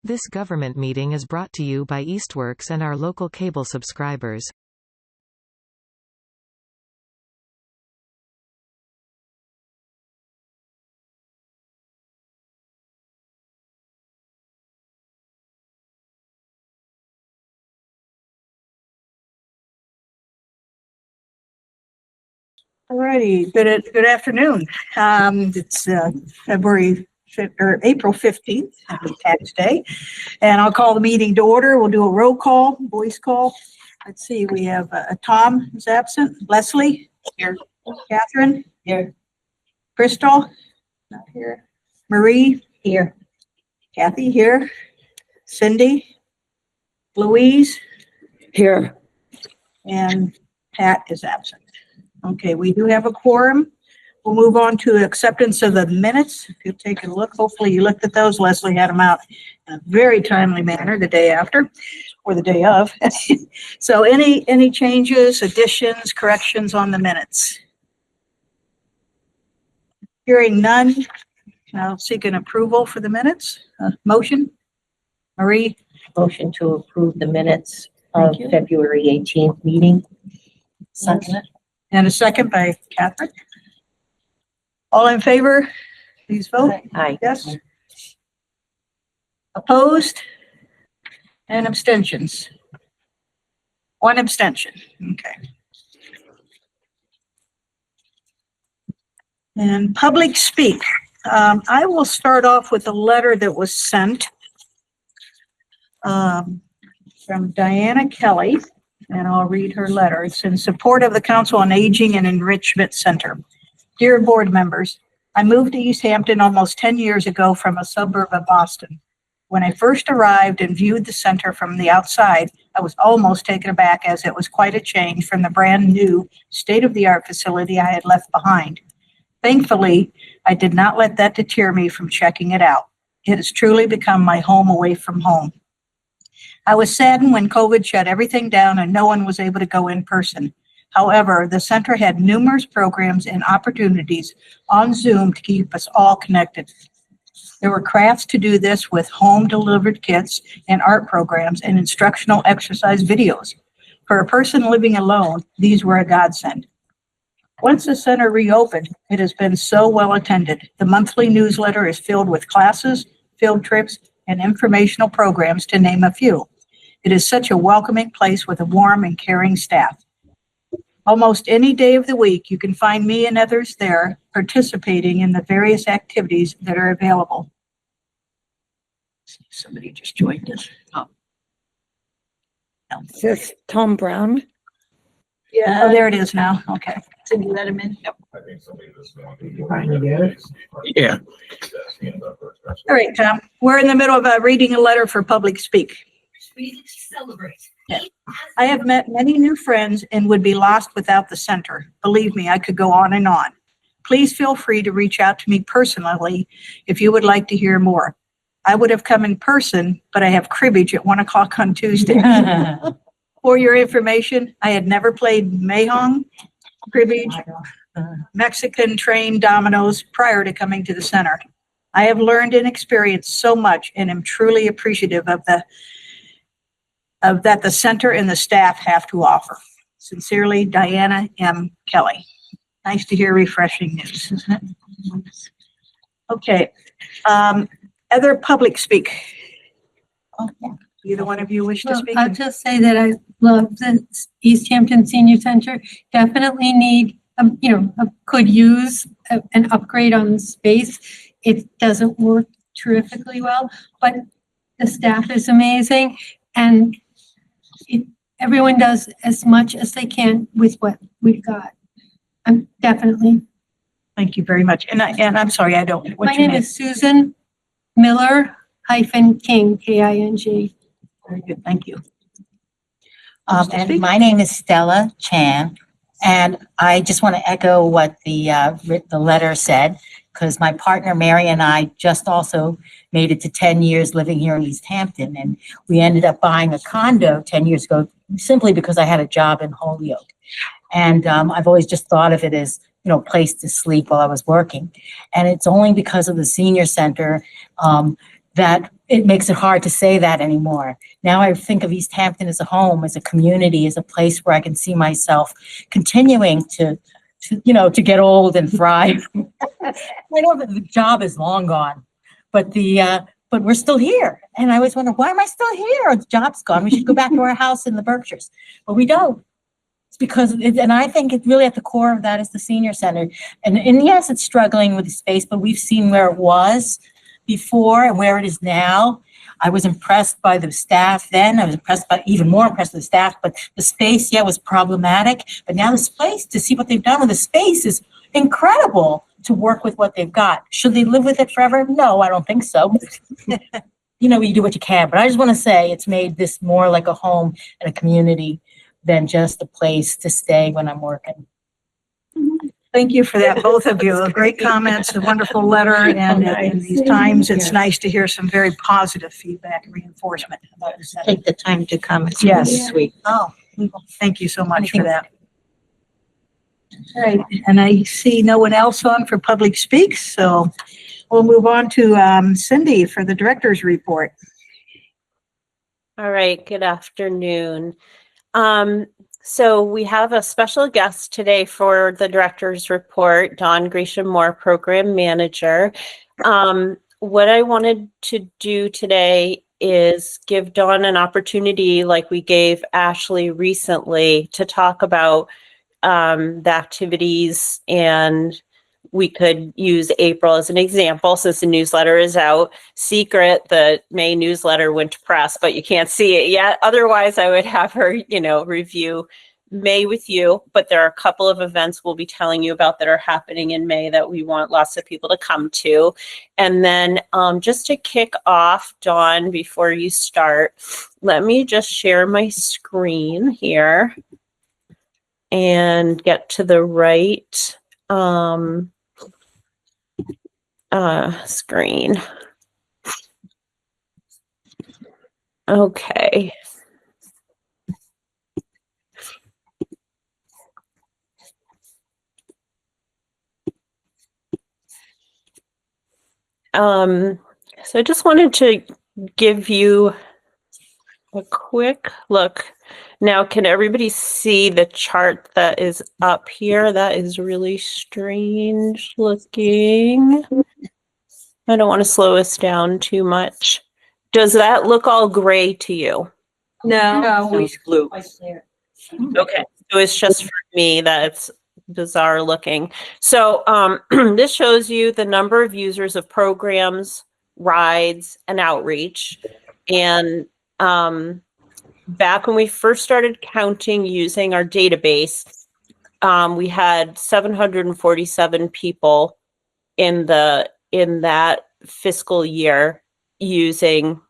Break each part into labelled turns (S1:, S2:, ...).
S1: This government meeting is brought to you by Eastworks and our local cable subscribers.
S2: Alrighty, good afternoon. It's April 15th, tax day, and I'll call the meeting to order. We'll do a roll call, voice call. Let's see, we have Tom is absent, Leslie here, Catherine here, Crystal not here, Marie here, Kathy here, Cindy, Louise here, and Pat is absent. Okay, we do have a quorum. We'll move on to acceptance of the minutes. If you take a look, hopefully you looked at those. Leslie had them out in a very timely manner the day after or the day of. So any changes, additions, corrections on the minutes? Hearing none, I'll seek an approval for the minutes. Motion? Marie?
S3: Motion to approve the minutes of February 18th meeting. Second.
S2: And a second by Catherine. All in favor, please vote.
S3: Aye.
S2: Yes. Opposed? And abstentions? One abstention. Okay. And public speak. I will start off with a letter that was sent from Diana Kelly. And I'll read her letter. It's in support of the Council on Aging and Enrichment Center. Dear board members, I moved to Easthampton almost 10 years ago from a suburb of Boston. When I first arrived and viewed the center from the outside, I was almost taken aback as it was quite a change from the brand new state-of-the-art facility I had left behind. Thankfully, I did not let that deter me from checking it out. It has truly become my home away from home. I was saddened when COVID shut everything down and no one was able to go in person. However, the center had numerous programs and opportunities on Zoom to keep us all connected. There were crafts to do this with home-delivered kits and art programs and instructional exercise videos. For a person living alone, these were a godsend. Once the center reopened, it has been so well attended. The monthly newsletter is filled with classes, field trips, and informational programs, to name a few. It is such a welcoming place with a warm and caring staff. Almost any day of the week, you can find me and others there participating in the various activities that are available. Somebody just joined us. Oh. No.
S4: Is this Tom Brown?
S2: Yeah. Oh, there it is now. Okay.
S4: Did you let him in?
S2: Yep.
S5: I think somebody was trying to get it. Yeah.
S2: All right, Tom. We're in the middle of reading a letter for public speak.
S6: We celebrate.
S2: Yeah. I have met many new friends and would be lost without the center. Believe me, I could go on and on. Please feel free to reach out to me personally if you would like to hear more. I would have come in person, but I have cribbage at 1 o'clock on Tuesday. For your information, I had never played mahjong, cribbage, Mexican trained dominoes prior to coming to the center. I have learned and experienced so much and am truly appreciative of that the center and the staff have to offer. Sincerely, Diana M. Kelly. Nice to hear refreshing news, isn't it? Okay. Other public speak. Okay. Either one of you wish to speak?
S6: I'll just say that I love the Easthampton Senior Center. Definitely need, could use an upgrade on the space. It doesn't work terrifically well, but the staff is amazing, and everyone does as much as they can with what we've got. Definitely.
S2: Thank you very much. And I'm sorry, I don't.
S6: My name is Susan Miller King, K-I-N-G.
S2: Very good. Thank you.
S3: And my name is Stella Chan, and I just want to echo what the letter said, because my partner Mary and I just also made it to 10 years living here in Easthampton, and we ended up buying a condo 10 years ago simply because I had a job in Holyoke. And I've always just thought of it as, place to sleep while I was working. And it's only because of the senior center that it makes it hard to say that anymore. Now I think of Easthampton as a home, as a community, as a place where I can see myself continuing to get old and thrive. I know that the job is long gone, but but we're still here. And I always wonder, why am I still here? The job's gone. We should go back to our house in the Berkshires, but we don't. It's because, and I think it's really at the core of that is the senior center. And yes, it's struggling with the space, but we've seen where it was before and where it is now. I was impressed by the staff then. I was even more impressed with the staff, but the space, yeah, was problematic. But now this place, to see what they've done with the space is incredible to work with what they've got. Should they live with it forever? No, I don't think so. You do what you can. But I just want to say it's made this more like a home and a community than just a place to stay when I'm working.
S2: Thank you for that, both of you. Great comments, a wonderful letter, and in these times, it's nice to hear some very positive feedback and reinforcement about this.
S4: Take the time to come. It's
S2: Yes.
S4: really sweet.
S2: Oh, thank you so much for that. All right, and I see no one else on for public speaks, so we'll move on to Cindy for the director's report.
S7: All right, good afternoon. So we have a special guest today for the director's report, Dawn Gresham-Moore, Program Manager. What I wanted to do today is give Dawn an opportunity, like we gave Ashley recently, to talk about the activities, and we could use April as an example since the newsletter is out. Secret, the May newsletter went to press, but you can't see it yet. Otherwise, I would have her, review May with you, but there are a couple of events we'll be telling you about that are happening in May that we want lots of people to come to. And then just to kick off, Dawn, before you start, let me just share my screen here and get to the right screen. Okay. So I just wanted to give you a quick look. Now, can everybody see the chart that is up here? That is really strange looking. I don't want to slow us down too much. Does that look all gray to you?
S4: No, it's blue.
S7: Okay, so it's just for me that it's bizarre looking. So this shows you the number of users of programs, rides, and outreach. And back when we first started counting using our database, we had 747 people in that fiscal year using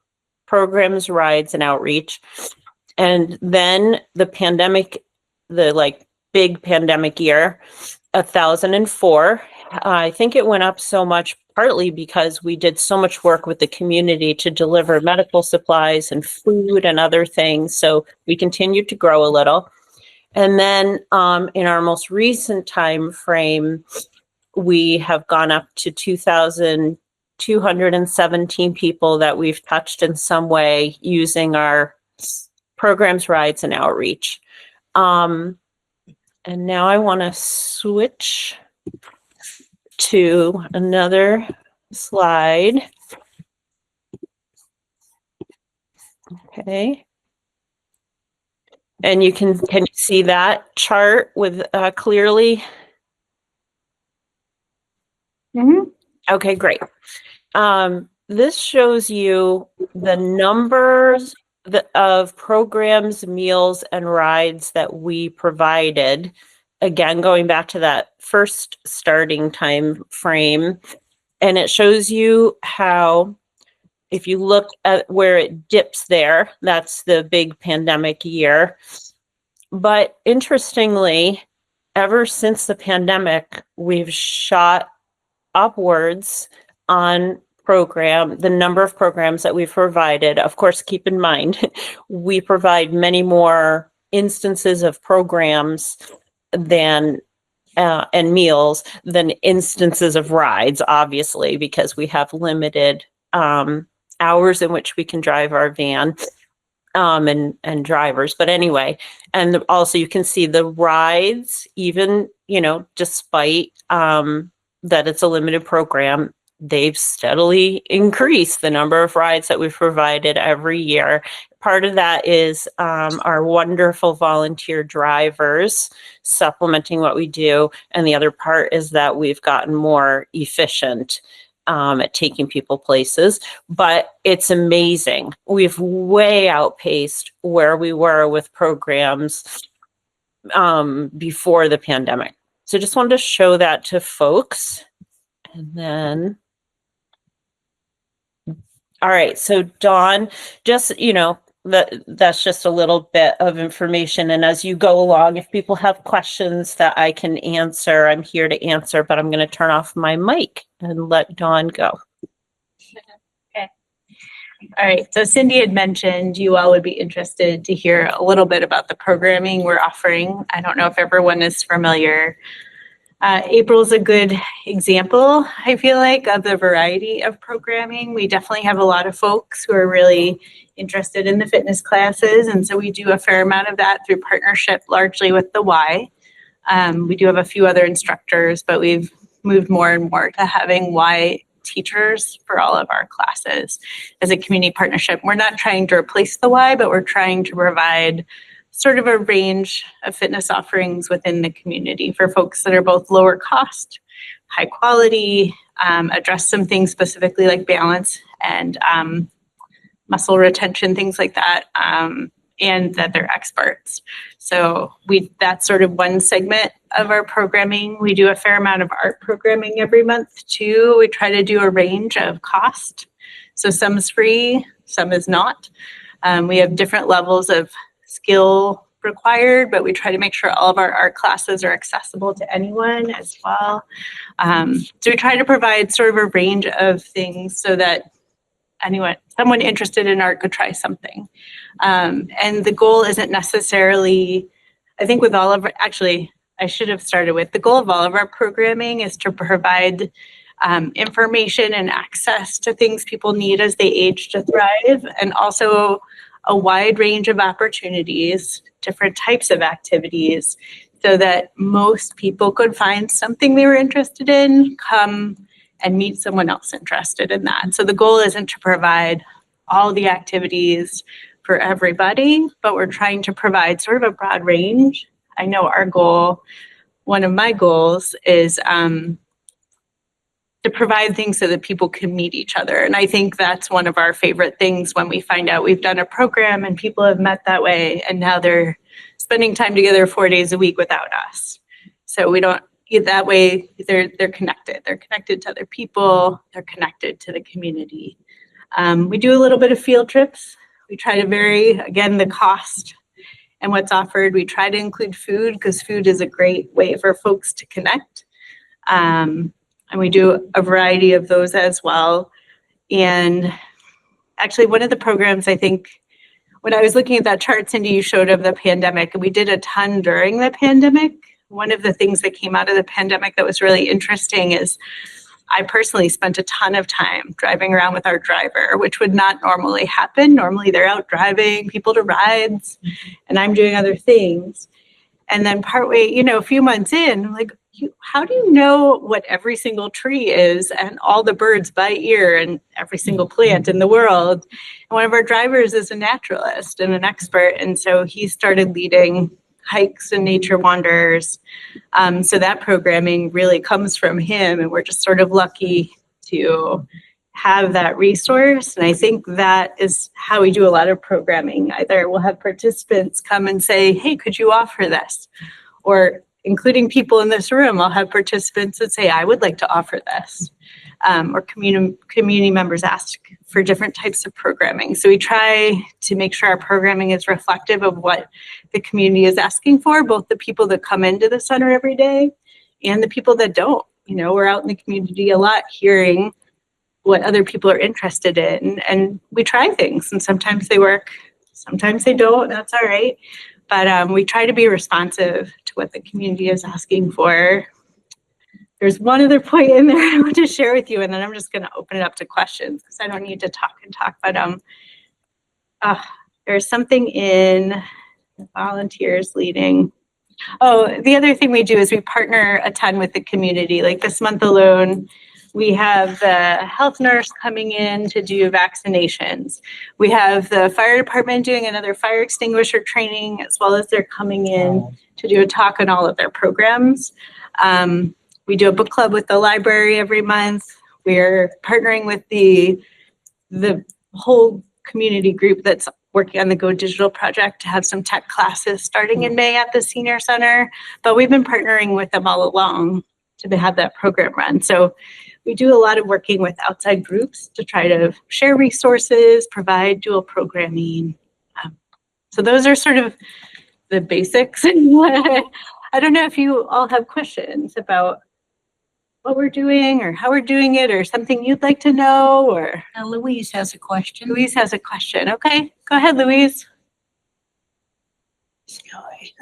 S7: programs, rides, and outreach. And then the pandemic, big pandemic year, 1,004. I think it went up so much partly because we did so much work with the community to deliver medical supplies and food and other things. So we continued to grow a little. And then in our most recent time frame, we have gone up to 2,217 people that we've touched in some way using our programs, rides, and outreach. And now I want to switch to another slide. Okay. And can you see that chart with clearly?
S2: Mm-hmm.
S7: Okay, great. This shows you the numbers of programs, meals, and rides that we provided. Again, going back to that first starting time frame. And it shows you how, if you look at where it dips there, that's the big pandemic year. But interestingly, ever since the pandemic, we've shot upwards on the number of programs that we've provided. Of course, keep in mind, we provide many more instances of programs and meals than instances of rides, obviously, because we have limited hours in which we can drive our van, and drivers. But anyway, and also you can see the rides, even, despite that it's a limited program, they've steadily increased the number of rides that we've provided every year. Part of that is our wonderful volunteer drivers supplementing what we do. And the other part is that we've gotten more efficient at taking people places. But it's amazing. We've way outpaced where we were with programs before the pandemic. So just wanted to show that to folks. And then, all right, so Dawn, just, that's just a little bit of information. And as you go along, if people have questions that I can answer, I'm here to answer, but I'm going to turn off my mic and let Dawn go.
S8: Okay. All right. So Cindy had mentioned you all would be interested to hear a little bit about the programming we're offering. I don't know if everyone is familiar. April's a good example, I feel like, of the variety of programming. We definitely have a lot of folks who are really interested in the fitness classes, and so we do a fair amount of that through partnership, largely with the Y. We do have a few other instructors, but we've moved more and more to having Y teachers for all of our classes as a community partnership. We're not trying to replace the Y, but we're trying to provide sort of a range of fitness offerings within the community for folks that are both lower cost, high quality, address some things specifically like balance and muscle retention, things like that, and that they're experts. So that's sort of one segment of our programming. We do a fair amount of art programming every month too. We try to do a range of cost. So some is free, some is not. We have different levels of skill required, but we try to make sure all of our art classes are accessible to anyone as well. So we try to provide sort of a range of things so that someone interested in art could try something. And the goal isn't necessarily, I think with all of our, actually, I should have started with, the goal of all of our programming is to provide information and access to things people need as they age to thrive, and also a wide range of opportunities, different types of activities, so that most people could find something they were interested in, come and meet someone else interested in that. So the goal isn't to provide all the activities for everybody, but we're trying to provide sort of a broad range. I know our goal, one of my goals is to provide things so that people can meet each other. And I think that's one of our favorite things when we find out we've done a program and people have met that way, and now they're spending time together 4 days a week without us. So we don't, that way they're connected. They're connected to other people. They're connected to the community. We do a little bit of field trips. We try to vary, again, the cost and what's offered. We try to include food because food is a great way for folks to connect. And we do a variety of those as well. And actually, one of the programs, I think, when I was looking at that chart, Cindy, you showed of the pandemic, and we did a ton during the pandemic. One of the things that came out of the pandemic that was really interesting is I personally spent a ton of time driving around with our driver, which would not normally happen. Normally they're out driving people to rides, and I'm doing other things. And then partway, a few months in, I'm like, how do you know what every single tree is and all the birds by ear and every single plant in the world? And one of our drivers is a naturalist and an expert. And so he started leading hikes and nature wanders. So that programming really comes from him, and we're just sort of lucky to have that resource. And I think that is how we do a lot of programming. Either we'll have participants come and say, hey, could you offer this? Or including people in this room, I'll have participants that say, I would like to offer this. Or community members ask for different types of programming. So we try to make sure our programming is reflective of what the community is asking for, both the people that come into the center every day and the people that don't. We're out in the community a lot hearing what other people are interested in, and we try things, and sometimes they work, sometimes they don't. That's all right. But we try to be responsive to what the community is asking for. there's one other point in there I want to share with you, and then I'm just going to open it up to questions because I don't need to talk and talk. But there's something in volunteers leading. Oh, the other thing we do is we partner a ton with the community. Like this month alone, we have the health nurse coming in to do vaccinations. We have the fire department doing another fire extinguisher training, as well as they're coming in to do a talk on all of their programs. We do a book club with the library every month. We're partnering with the whole community group that's working on the Go Digital project to have some tech classes starting in May at the senior center. But we've been partnering with them all along to have that program run. So we do a lot of working with outside groups to try to share resources, provide dual programming. So those are sort of the basics. I don't know if you all have questions about what we're doing or how we're doing it or something you'd like to know, or
S2: Louise has a question.
S8: Louise has a question. Okay, go ahead, Louise.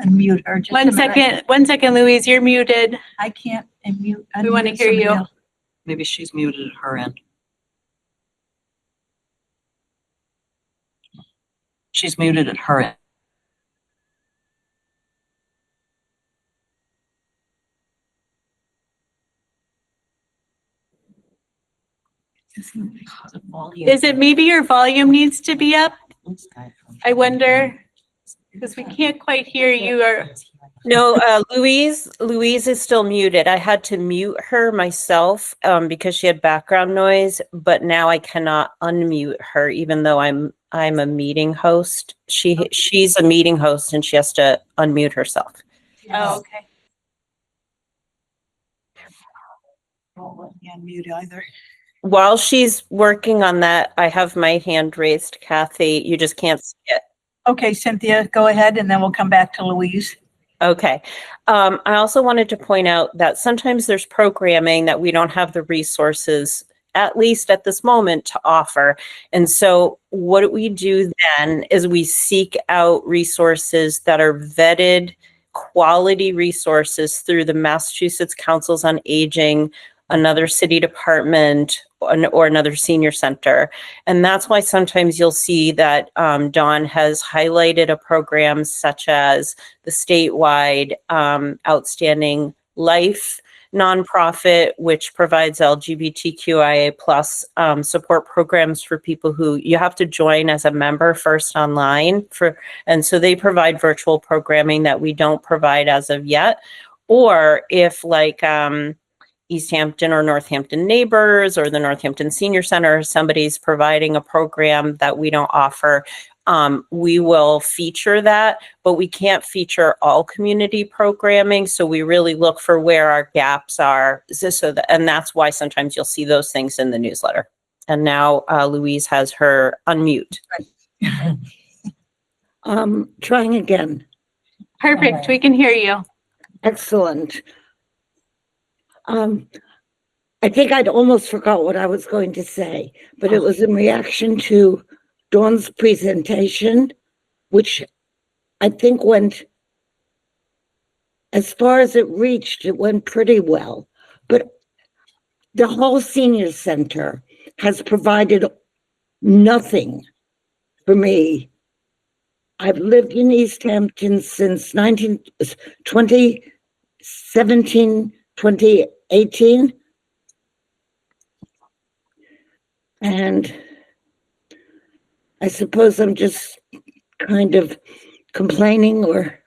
S2: Unmute her. just a minute.
S8: 1 second, Louise, you're muted.
S2: I can't unmute.
S8: We want to
S2: unmute
S8: hear
S2: somebody
S8: you.
S2: else.
S9: Maybe she's muted at her end. She's muted at her end.
S8: Is it maybe your volume needs to be up? I wonder, because we can't quite hear you. Or
S7: No, Louise is still muted. I had to mute her myself because she had background noise, but now I cannot unmute her, even though I'm a meeting host. She's a meeting host and she has to unmute herself.
S8: Oh, okay.
S2: Won't let me unmute either.
S7: While she's working on that, I have my hand raised, Kathy. You just can't see it.
S2: Okay, Cynthia, go ahead, and then we'll come back to Louise.
S7: Okay. I also wanted to point out that sometimes there's programming that we don't have the resources, at least at this moment, to offer. And so what we do then is we seek out resources that are vetted, quality resources through the Massachusetts Councils on Aging, another city department, or another senior center. And that's why sometimes you'll see that Dawn has highlighted a program such as the statewide Outstanding Life nonprofit, which provides LGBTQIA plus support programs for people who you have to join as a member first online and so they provide virtual programming that we don't provide as of yet. Or if like Easthampton or Northampton Neighbors or the Northampton Senior Center, somebody's providing a program that we don't offer, we will feature that, but we can't feature all community programming. So we really look for where our gaps are. And that's why sometimes you'll see those things in the newsletter. And now Louise has her unmute.
S10: Trying again.
S8: Perfect. We can hear you.
S10: Excellent. I think I'd almost forgot what I was going to say, but it was in reaction to Dawn's presentation, which I think went, as far as it reached, it went pretty well. But the whole senior center has provided nothing for me. I've lived in Easthampton since 2017, 2018. And I suppose I'm just kind of complaining or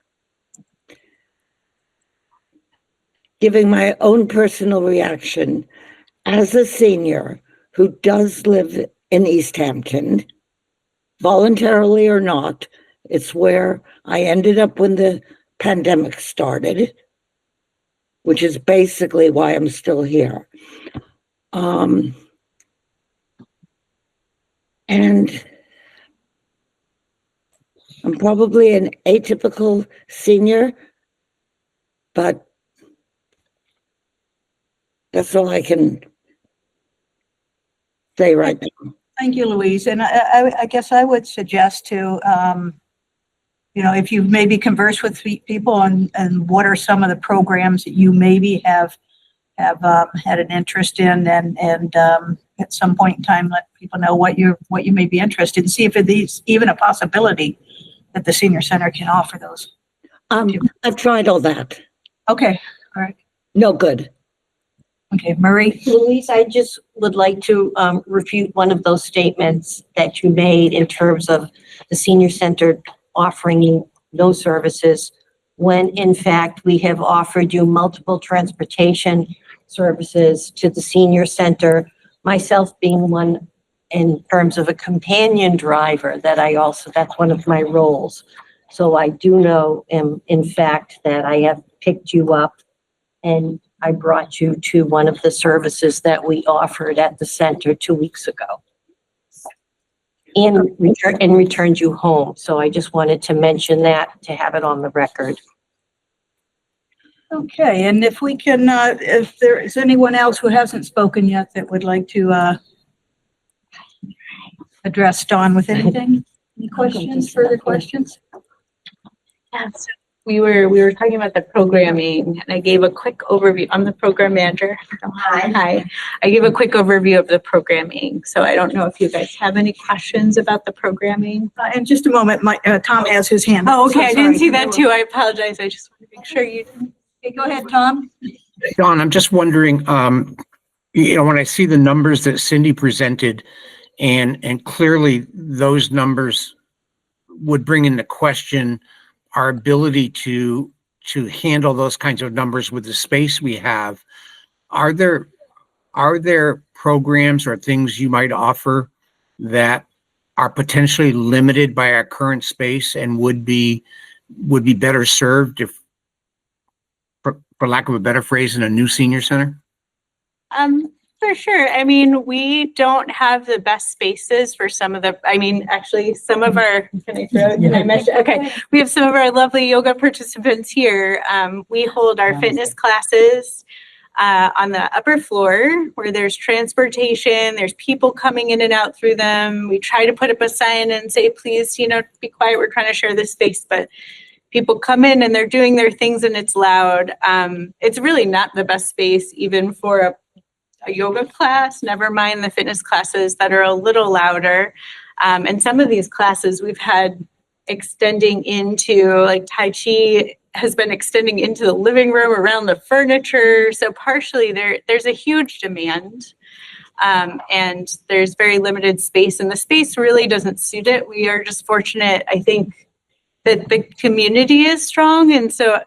S10: giving my own personal reaction as a senior who does live in Easthampton, voluntarily or not. It's where I ended up when the pandemic started, which is basically why I'm still here. And I'm probably an atypical senior, but that's all I can say right now.
S2: Thank you, Louise. And I guess I would suggest to, if you've maybe conversed with people and what are some of the programs that you maybe have have had an interest in, and at some point in time, let people know what you may be interested in, see if it's even a possibility that the senior center can offer those.
S10: I've tried all that.
S2: Okay, all right.
S10: No good.
S2: Okay, Marie?
S4: Louise, I just would like to refute one of those statements that you made in terms of the senior center offering you no services, when in fact we have offered you multiple transportation services to the senior center, myself being one in terms of a companion driver that's one of my roles. So I do know in fact that I have picked you up and I brought you to one of the services that we offered at the center 2 weeks ago. And returned you home. So I just wanted to mention that to have it on the record.
S2: Okay, and if we can, if there is anyone else who hasn't spoken yet that would like to address Dawn with anything? Any questions, further questions?
S8: Yes. We were talking about the programming, and I gave a quick overview. I'm the program manager. Hi. I gave a quick overview of the programming. So I don't know if you guys have any questions about the programming.
S2: In just a moment, Tom has his hand up.
S8: Oh, okay.
S2: So
S8: I didn't
S2: sorry.
S8: see that too. I apologize. I just want to make sure you.
S2: Okay, go ahead, Tom.
S5: Dawn, I'm just wondering, when I see the numbers that Cindy presented, and clearly those numbers would bring into question our ability to handle those kinds of numbers with the space we have. Are there programs or things you might offer that are potentially limited by our current space and would be better served if, for lack of a better phrase, in a new senior center?
S8: For sure. I mean, we don't have the best spaces for some of actually some of our, can I mention? Okay. We have some of our lovely yoga participants here. We hold our fitness classes on the upper floor where there's transportation, there's people coming in and out through them. We try to put up a sign and say, please, be quiet. We're trying to share this space, but people come in and they're doing their things and it's loud. It's really not the best space even for a yoga class, never mind the fitness classes that are a little louder. And some of these classes we've had extending into, like Tai Chi has been extending into the living room, around the furniture. So partially there's a huge demand. And there's very limited space, and the space really doesn't suit it. We are just fortunate, I think, that the community is strong. And so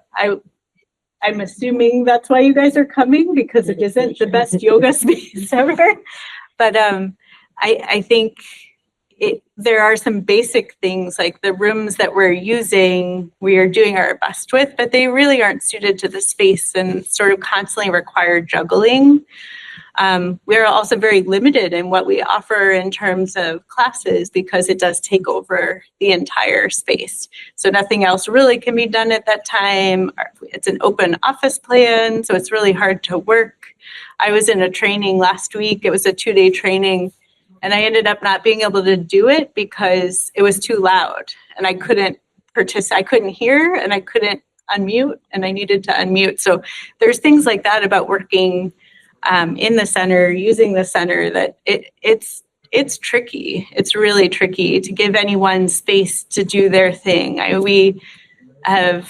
S8: I'm assuming that's why you guys are coming, because it isn't the best yoga space ever. But I think there are some basic things, like the rooms that we're using, we are doing our best with, but they really aren't suited to the space and sort of constantly require juggling. We're also very limited in what we offer in terms of classes because it does take over the entire space. So nothing else really can be done at that time. It's an open office plan, so it's really hard to work. I was in a training last week. It was a 2-day training, and I ended up not being able to do it because it was too loud and I couldn't participate. I couldn't hear and I couldn't unmute, and I needed to unmute. So there's things like that about working in the center, using the center, that it's tricky. It's really tricky to give anyone space to do their thing. We have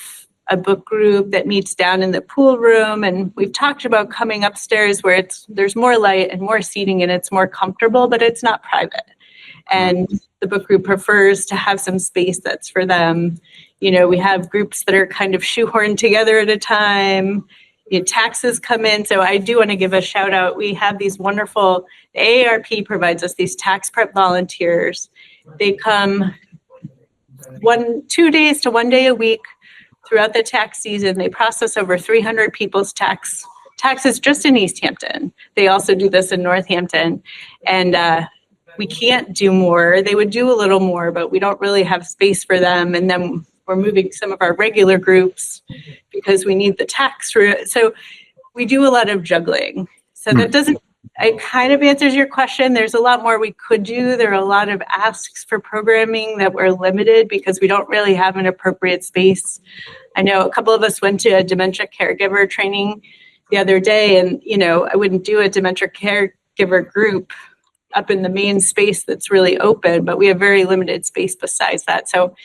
S8: a book group that meets down in the pool room, and we've talked about coming upstairs where there's more light and more seating and it's more comfortable, but it's not private. And the book group prefers to have some space that's for them. We have groups that are kind of shoehorned together at a time. Taxes come in. So I do want to give a shout out. We have these wonderful, the AARP provides us these tax prep volunteers. They come 2 days to 1 day a week throughout the tax season. They process over 300 people's taxes just in Easthampton. They also do this in Northampton. And we can't do more. They would do a little more, but we don't really have space for them. And then we're moving some of our regular groups because we need the tax route. So we do a lot of juggling. So that it kind of answers your question. There's a lot more we could do. There are a lot of asks for programming that we're limited because we don't really have an appropriate space. I know a couple of us went to a dementia caregiver training the other day, and, you know, I wouldn't do a dementia caregiver group up in the main space that's really open, but we have very limited space besides that. So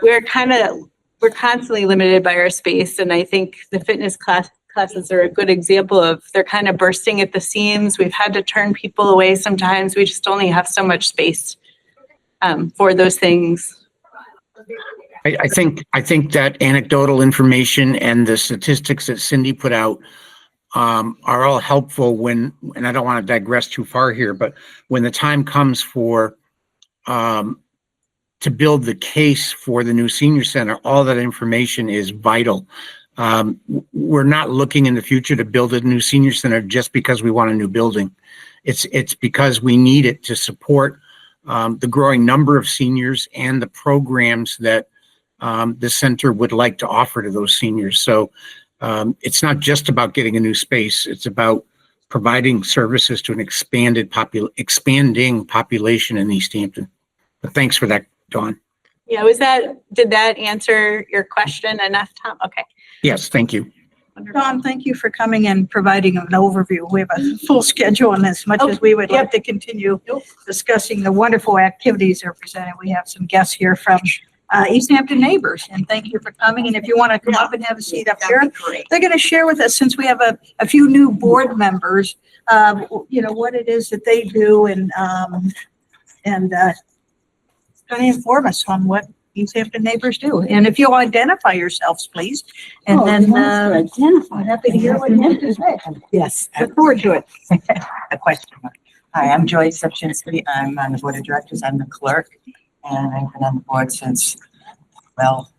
S8: we're constantly limited by our space. And I think the fitness classes are a good example of, they're kind of bursting at the seams. We've had to turn people away sometimes. We just only have so much space for those things.
S5: I think that anecdotal information and the statistics that Cindy put out are all helpful when, and I don't want to digress too far here, but when the time comes for to build the case for the new senior center, all that information is vital. We're not looking in the future to build a new senior center just because we want a new building. It's because we need it to support the growing number of seniors and the programs that the center would like to offer to those seniors. So it's not just about getting a new space. It's about providing services to an expanding population in Easthampton. But thanks for that, Dawn.
S8: Yeah, did that answer your question enough, Tom? Okay.
S5: Yes, thank you.
S2: Don, thank you for coming and providing an overview. We have a full schedule, and as much as we would like to continue discussing the wonderful activities that are presented, we have some guests here from Easthampton neighbors, and thank you for coming. And if you want to come up and have a seat up here, they're going to share with us, since we have a few new board members, you know, what it is that they do, and kind of inform us on what Easthampton neighbors do. And if you'll identify yourselves, please, and then I'm happy to hear what you have to say.
S11: Yes,
S2: Look forward to it.
S11: a question. Hi, I'm Joyce Subchinsky. I'm on the board of directors. I'm the clerk, and I've been on the board since, well,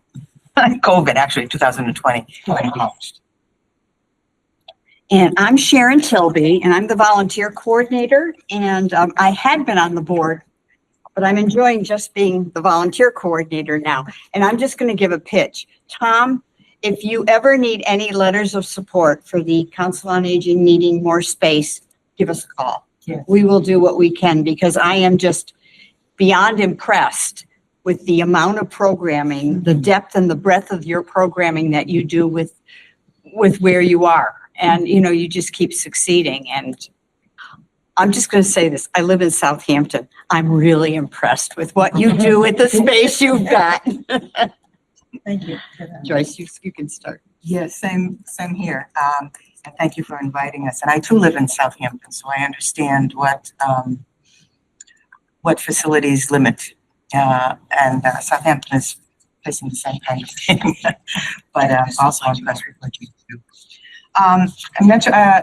S11: COVID, actually, 2020.
S12: And I'm Sharon Tilby, and I'm the volunteer coordinator. And I had been on the board, but I'm enjoying just being the volunteer coordinator now. And I'm just going to give a pitch. Tom, if you ever need any letters of support for the Council on Aging needing more space, give us a call.
S11: Yes.
S12: We will do what we can, because I am just beyond impressed with the amount of programming, the depth and the breadth of your programming that you do with where you are. And, you know, you just keep succeeding. And I'm just going to say this. I live in Southampton. I'm really impressed with what you do with the space you've got.
S2: Thank you.
S12: Joyce, you can start.
S11: Yes, same here. And thank you for inviting us. And I too live in Southampton, so I understand what facilities limit. And Southampton is facing the same kind of thing. But also impressed with what you do.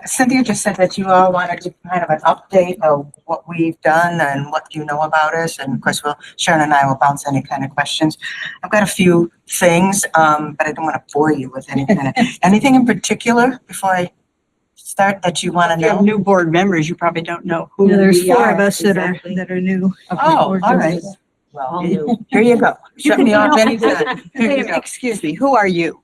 S11: Cynthia just said that you all wanted to kind of an update of what we've done and what you know about us. And of course, Sharon and I will bounce any kind of questions. I've got a few things, but I don't want to bore you with anything in particular before I start that you want to
S12: If you have
S11: know.
S12: new board members, you probably don't know who
S2: Yeah, there's
S12: we
S2: four
S12: are.
S2: of us that are new.
S11: Oh, all right. Well, here you go. Shut me off anytime. Here you go.
S12: Excuse me, who are you?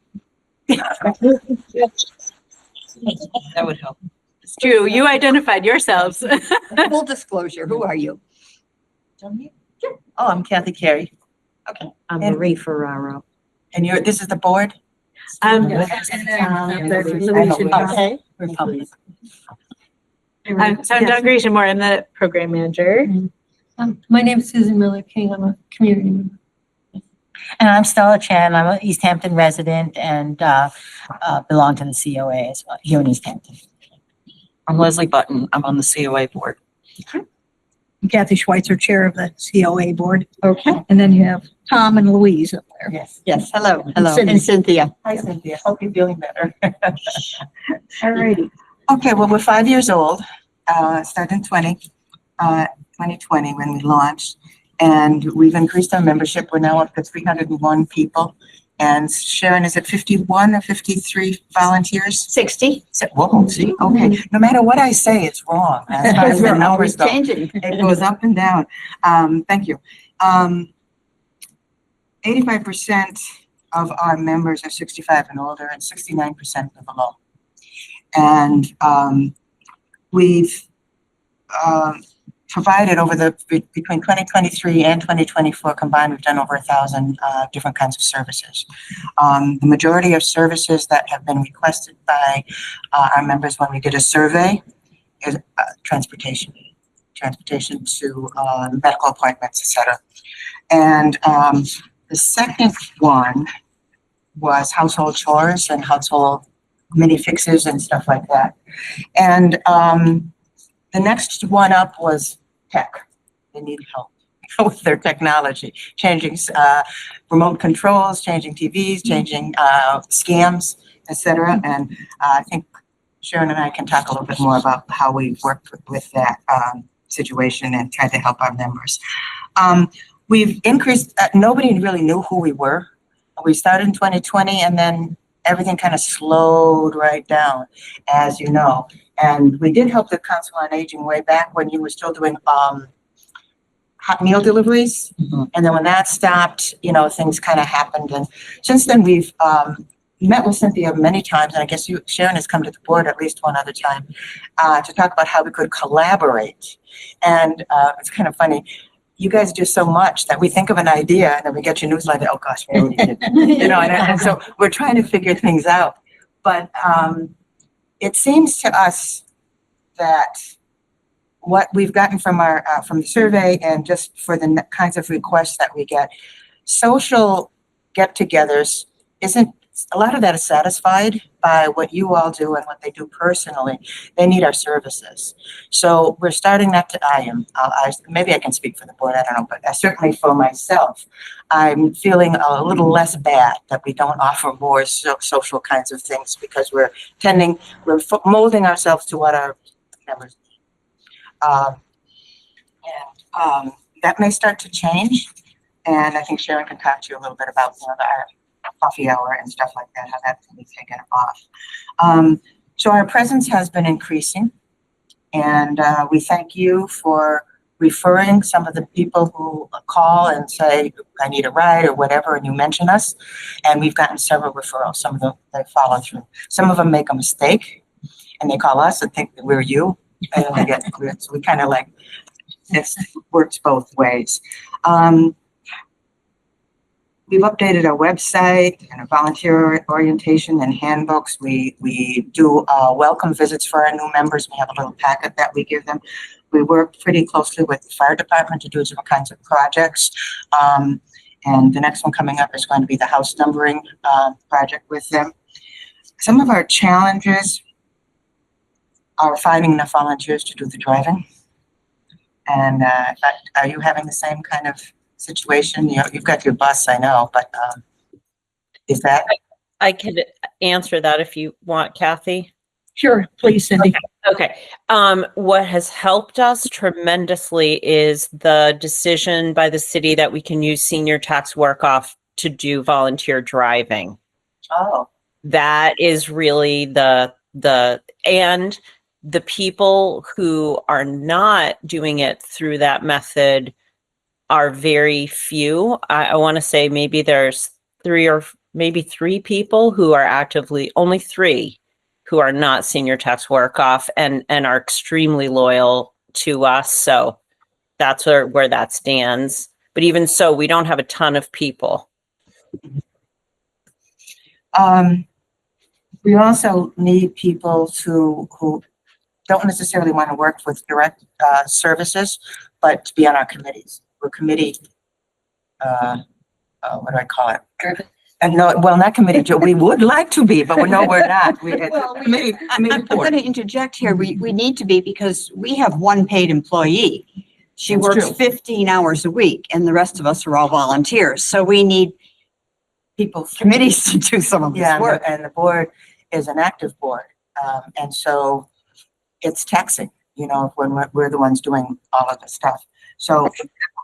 S11: That would help.
S8: It's true. You identified yourselves.
S12: Full disclosure, who are you?
S11: Oh, I'm Kathy Carey.
S12: Okay.
S4: I'm
S11: And-
S4: Marie Ferraro.
S11: And this is the board?
S12: Okay.
S8: So I'm Dawn Gratian-Moore. I'm the program manager.
S6: My name is Susan Miller King. I'm a community member.
S3: And I'm Stella Chan. I'm an Easthampton resident and belong to the COA as well, here in Easthampton.
S9: I'm Leslie Button. I'm on the COA board.
S2: Kathy Schweitzer, chair of the COA board.
S12: Okay.
S2: And then you have Tom and Louise up there.
S11: Yes.
S12: Yes, hello,
S2: Cindy.
S12: and Cynthia.
S11: Hi, Cynthia. Hope you're feeling better.
S2: All righty.
S11: Okay, well, we're 5 years old. Started in 2020 when we launched. And we've increased our membership. We're now up to 301 people. And Sharon, is it 51 or 53 volunteers?
S12: 60.
S11: Whoa, see, okay. No matter what I say, it's wrong. As far as the numbers go.
S12: Changing.
S11: It goes up and down. Thank you. 85% of our members are 65 and older, and 69% live alone. And we've provided between 2023 and 2024 combined, we've done over 1,000 different kinds of services. The majority of services that have been requested by our members when we did a survey is transportation to medical appointments, etc. And the second one was household chores and household mini fixes and stuff like that. And the next one up was tech. They need help with their technology, changing remote controls, changing TVs, changing scams, etc. And I think Sharon and I can talk a little bit more about how we've worked with that situation and tried to help our members. We've increased, nobody really knew who we were. We started in 2020 and then everything kind of slowed right down, as you know. And we did help the Council on Aging way back when you were still doing hot meal deliveries.
S3: Mm-hmm.
S11: And then when that stopped, you know, things kind of happened. And since then we've met with Cynthia many times, and I guess Sharon has come to the board at least one other time to talk about how we could collaborate. And it's kind of funny. You guys do so much that we think of an idea and then we get your newsletter. Oh gosh, we already did. You know, and so we're trying to figure things out. But it seems to us that what we've gotten from our from the survey and just for the kinds of requests that we get, social get-togethers isn't. A lot of that is satisfied by what you all do and what they do personally. They need our services. So we're starting that maybe I can speak for the board, I don't know, but certainly for myself, I'm feeling a little less bad that we don't offer more social kinds of things because we're molding ourselves to what our members need. That may start to change. And I think Sharon can talk to you a little bit about our coffee hour and stuff like that, how that can be taken off. So our presence has been increasing, and we thank you for referring some of the people who call and say, I need a ride or whatever, and you mention us. And we've gotten several referrals. Some of them, they follow through. Some of them make a mistake, and they call us and think that we're you. And then they get weird. So we kind of like, it works both ways. We've updated our website and our volunteer orientation and handbooks. We do welcome visits for our new members. We have a little packet that we give them. We work pretty closely with the fire department to do different kinds of projects. And the next one coming up is going to be the house numbering project with them. Some of our challenges are finding enough volunteers to do the driving. And are you having the same kind of situation? You know, you've got your bus, I know, but is that?
S7: I could answer that if you want, Kathy.
S2: Sure, please, Cindy.
S7: Okay. What has helped us tremendously is the decision by the city that we can use senior tax work off to do volunteer driving.
S11: Oh.
S7: That is really and the people who are not doing it through that method are very few. I want to say maybe there's three people who are actively, only 3 who are not senior tax work off and are extremely loyal to us. So that's where that stands. But even so, we don't have a ton of people.
S11: We also need people who don't necessarily want to work with direct services, but to be on our committees. We're committee, what do I call it? And no, well, not committee, we would like to be, but we're not.
S12: I'm going to interject here. We need to be because we have one paid employee. She
S11: That's
S12: works
S11: true.
S12: 15 hours a week and the rest of us are all volunteers. So we need
S11: People,
S12: committees to do some of this
S11: yeah,
S12: work.
S11: and the board is an active board. And so it's taxing, you know, when we're the ones doing all of the stuff. So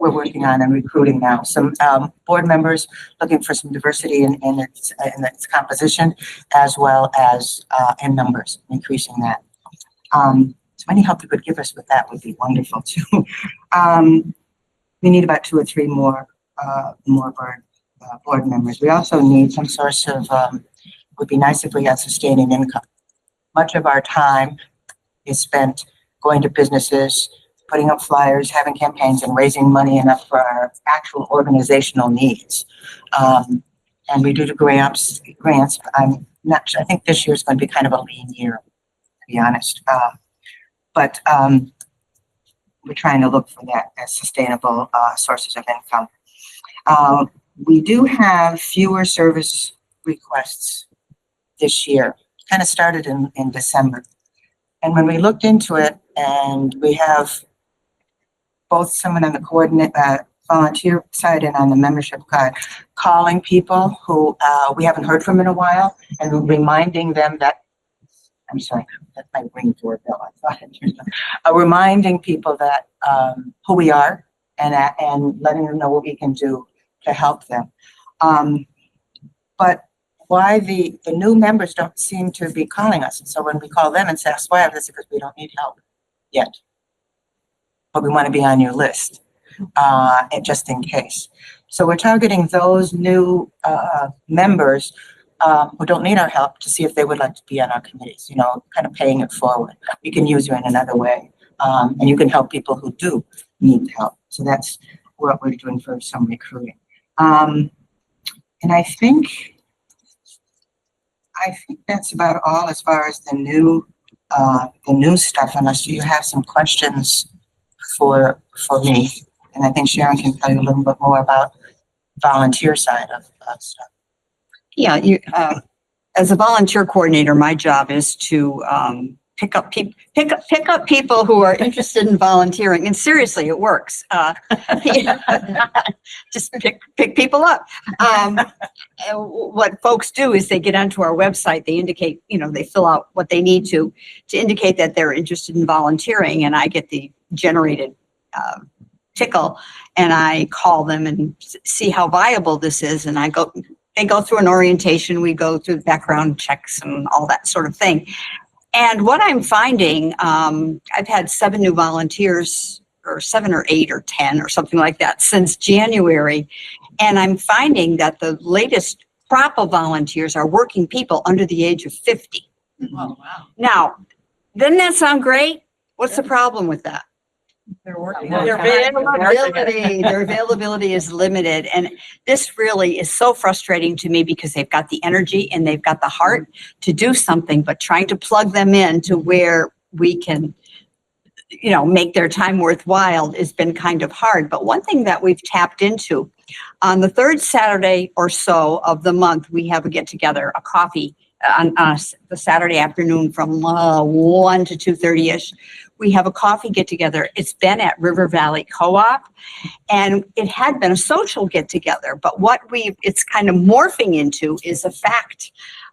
S11: we're working on and recruiting now some board members, looking for some diversity in its composition, as well as in numbers, increasing that. So any help you could give us with that would be wonderful too. We need about 2 or 3 more board members. We also need some source of, would be nice if we had sustaining income. Much of our time is spent going to businesses, putting up flyers, having campaigns, and raising money enough for our actual organizational needs. And we do the grants. I'm not sure. I think this year is going to be kind of a lean year, to be honest. But we're trying to look for that as sustainable sources of income. We do have fewer service requests this year. Kind of started in December. And when we looked into it, and we have both someone on the volunteer side and on the membership card, calling people who we haven't heard from in a while and reminding them that, I'm sorry, that's my ring doorbell. I thought reminding people that who we are and letting them know what we can do to help them. But why the new members don't seem to be calling us. And so when we call them and say, why, that's because we don't need help yet. But we want to be on your list, and just in case. So we're targeting those new members who don't need our help to see if they would like to be on our committees, you know, kind of paying it forward. We can use you in another way. And you can help people who do need help. So that's what we're doing for some recruiting. And I think that's about all as far as the new stuff, unless you have some questions for me. And I think Sharon can tell you a little bit more about volunteer side of stuff.
S12: Yeah, as a volunteer coordinator, my job is to pick up people who are interested in volunteering, and seriously, it works. Just pick people up. What folks do is they get onto our website. They indicate, you know, they fill out what they need to indicate that they're interested in volunteering, and I get the generated tickle, and I call them and see how viable this is, and they go through an orientation. We go through background checks and all that sort of thing. And what I'm finding, I've had 7 new volunteers, or 7 or 8 or 10 or something like that since January. And I'm finding that the latest crop of volunteers are working people under the age of 50.
S9: Oh, wow.
S12: Now, doesn't that sound great? What's the problem with that?
S9: They're working.
S12: Their availability is limited. And this really is so frustrating to me because they've got the energy and they've got the heart to do something, but trying to plug them in to where we can, you know, make their time worthwhile has been kind of hard. But one thing that we've tapped into, on the 3rd Saturday or so of the month, we have a get together, a coffee on the Saturday afternoon from 1 to 2:30ish. We have a coffee get together. It's been at River Valley Co-op, and it had been a social get together. But what it's kind of morphing into is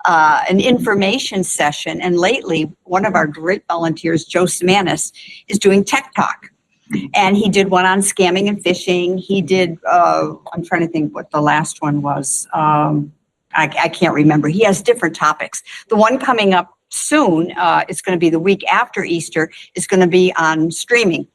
S12: an information session. And lately, one of our great volunteers, Joe Semanis, is doing Tech Talk. And he did one on scamming and phishing. He did, I'm trying to think what the last one was. I can't remember. He has different topics. The one coming up soon, it's going to be the week after Easter, is going to be on streaming,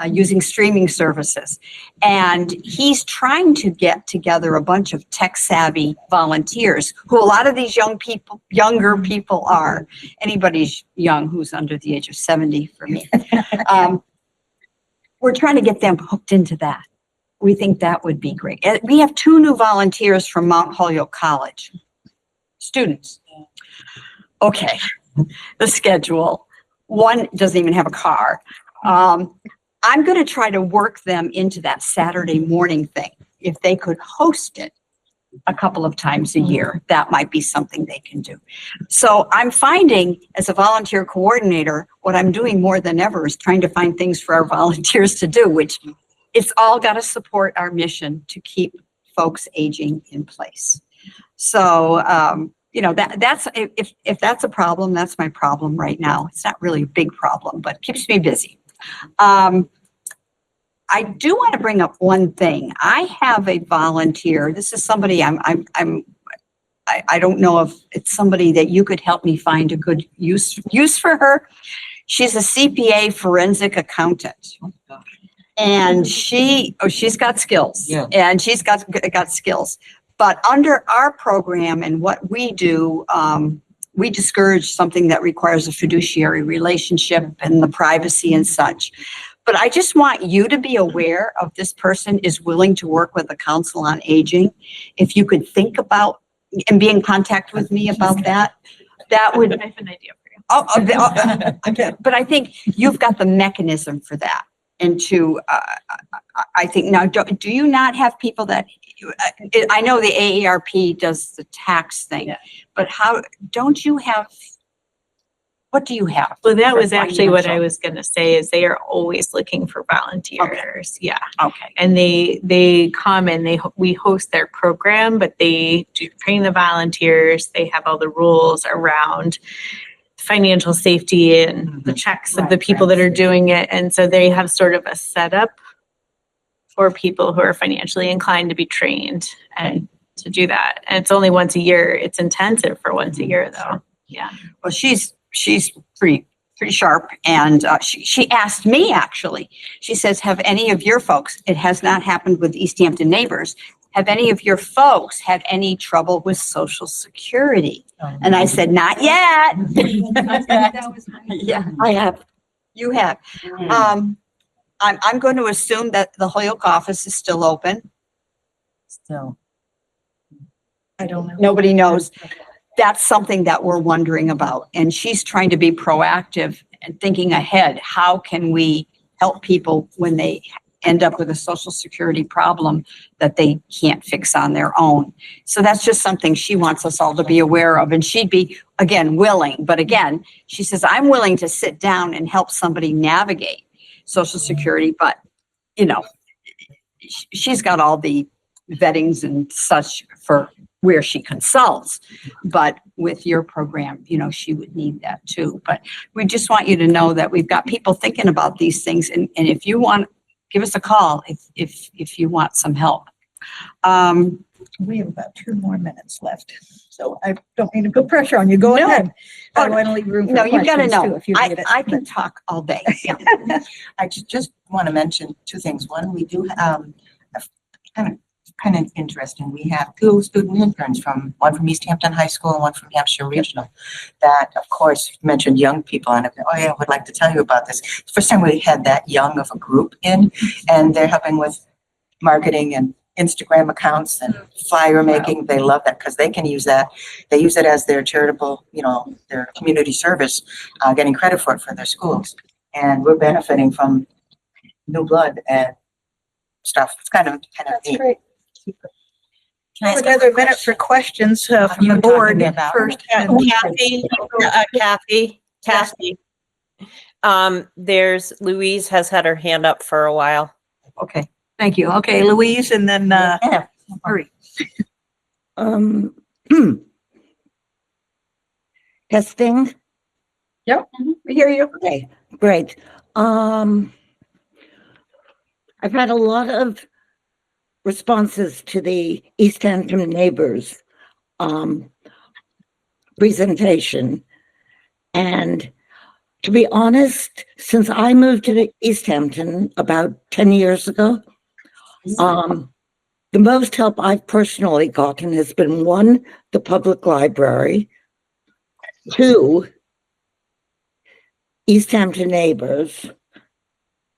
S12: using streaming services. And he's trying to get together a bunch of tech-savvy volunteers, who a lot of these younger people are. Anybody's young who's under the age of 70 for me. We're trying to get them hooked into that. We think that would be great. And we have 2 new volunteers from Mount Holyoke College, students. Okay, the schedule. One doesn't even have a car. I'm going to try to work them into that Saturday morning thing. If they could host it a couple of times a year, that might be something they can do. So I'm finding, as a volunteer coordinator, what I'm doing more than ever is trying to find things for our volunteers to do, which it's all got to support our mission to keep folks aging in place. So, you know, that's if that's a problem, that's my problem right now. It's not really a big problem, but it keeps me busy. I do want to bring up one thing. I have a volunteer. This is somebody I don't know if it's somebody that you could help me find a good use for her. She's a CPA forensic accountant. And she's got skills. Yeah. And she's got skills. But under our program and what we do, we discourage something that requires a fiduciary relationship and the privacy and such. But I just want you to be aware of this person is willing to work with the Council on Aging. If you could think about and be in contact with me about that, that would.
S8: I have an idea for you.
S12: But I think you've got the mechanism for that. And to, I think now, do you not have people that, I know the AARP does the tax thing, but how, don't you have, what do you have?
S8: Well, that
S12: for
S8: was actually what I
S12: financial?
S8: was gonna say is they are always looking for volunteers. Yeah.
S12: Okay.
S8: And they come and we host their program, but they do train the volunteers. They have all the rules around financial safety and the checks of the people that are doing it. And so they have sort of a setup for people who are financially inclined to be trained and to do that. And it's only once a year. It's intensive for once a year though. Yeah.
S12: Well, she's pretty sharp. And she asked me, actually, she says, have any of your folks, it has not happened with Easthampton neighbors, have any of your folks had any trouble with Social Security? And I said, not yet. Yeah, I have. You have. I'm going to assume that the Holyoke office is still open.
S3: Still.
S2: I don't know.
S12: Nobody knows. That's something that we're wondering about. And she's trying to be proactive and thinking ahead. How can we help people when they end up with a Social Security problem that they can't fix on their own? So that's just something she wants us all to be aware of. And she'd be, again, willing. But again, she says, I'm willing to sit down and help somebody navigate Social Security. But, you know, she's got all the vettings and such for where she consults. But with your program, you know, she would need that too. But we just want you to know that we've got people thinking about these things. And if you want, give us a call if you want some help.
S2: We have about 2 more minutes left, so I don't mean to put pressure on you. Go ahead. I want to leave room for
S12: No, you gotta
S2: questions too,
S12: know.
S2: if you need it.
S12: I can talk all day.
S11: I just want to mention 2 things. One, we do have kind of interesting. We have 2 student interns one from Easthampton High School and one from Hampshire Regional that, of course, mentioned young people. And I would like to tell you about this. It's the first time we had that young of a group in, and they're helping with marketing and Instagram accounts and flyer making. They love that because they can use that. They use it as their charitable, you know, their community service, getting credit for it for their schools. And we're benefiting from new blood and stuff. It's kind of
S2: That's
S11: neat.
S2: great.
S11: Can I ask
S2: Another minute for questions from the board first.
S7: Kathy. There's Louise has had her hand up for a while.
S2: Okay, thank you. Okay, Louise, and then Marie.
S10: Testing?
S2: Yep, we hear you.
S10: Okay, great. I've had a lot of responses to the Easthampton neighbors presentation. And to be honest, since I moved to Easthampton about 10 years ago, the most help I've personally gotten has been 1, the public library, 2, Easthampton neighbors,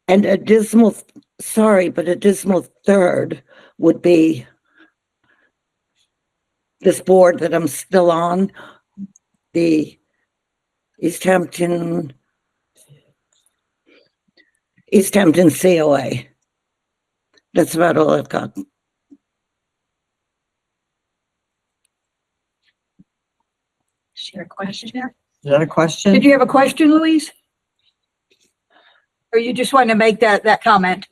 S10: and a dismal third would be this board that I'm still on, the Easthampton COA. That's about all I've got.
S2: Share a question here.
S3: Is that a question?
S2: Did you have a question, Louise? Or you just want to make that comment?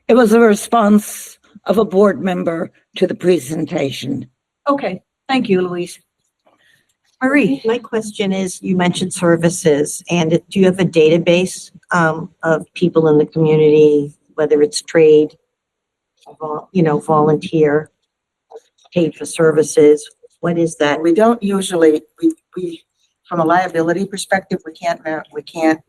S10: It was a response of a board member to the presentation.
S2: Okay, thank you, Louise. Marie?
S4: My question is, you mentioned services, and do you have a database of people in the community, whether it's trade, volunteer, paid for services? What is that?
S11: We don't usually, we from a liability perspective, we can't